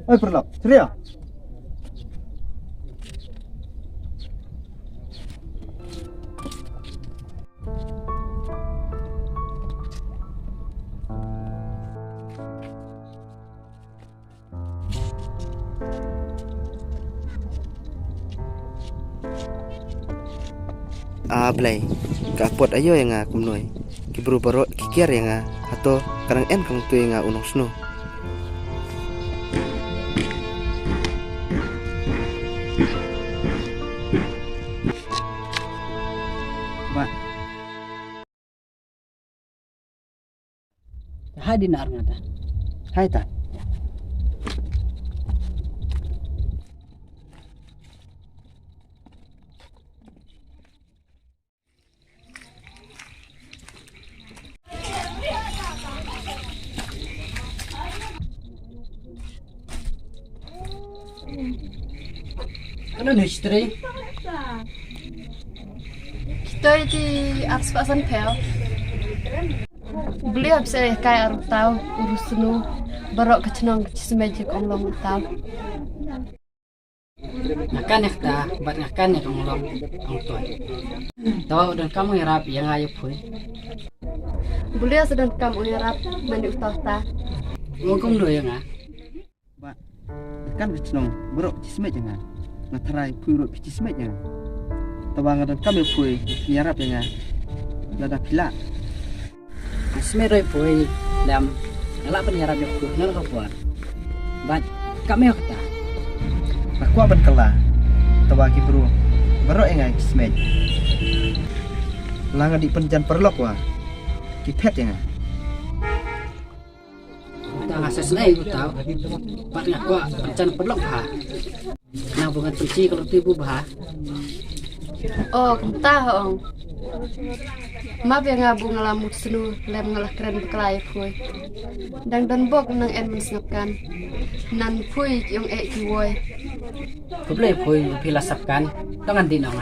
Oi perlo, ceria. Blay kapot ayo yang kumnoy kibru baro kikiar yang atau karang en kang tu yang unong sno Ba. Hai dinar ngata. Hai ta. Ano ni istri? Kita di atas pasan pel. Beliau bisa kayak arut tahu urus senu barok kecenong semeja konglong tahu. Ngakan ya ta, bat ngakan ya konglong ang toy. Tahu dan kamu harap yang ayo pun. Beliau sedang kamu harap mandi utah ta. Ngomong do yang Ba. Kan bicinong bro cisme jangan. Ngatarai puro cisme jangan. Tawang dan kami pui nyarap jangan. Lada pila. Asmeroy pun dalam ngalak penyarap yo ku nal kapuan. Bat kami kata. Aku aban kala. Tawagi bro. Bro engai cisme. Langa di penjan perlok wa. Kipet jangan. Tak ngasas naik ku tahu. Bat ngaku pencan perlok ha. Nah bunga penci kalau tibu bah. Oh, kamu tahu. Maaf yang ngabu ngalamut senu lem ngalah keren bekelai pui. Dan bok nang en mensengapkan. Nan pui yang kiwoi. Ku boleh pun pilasapkan tangan dinong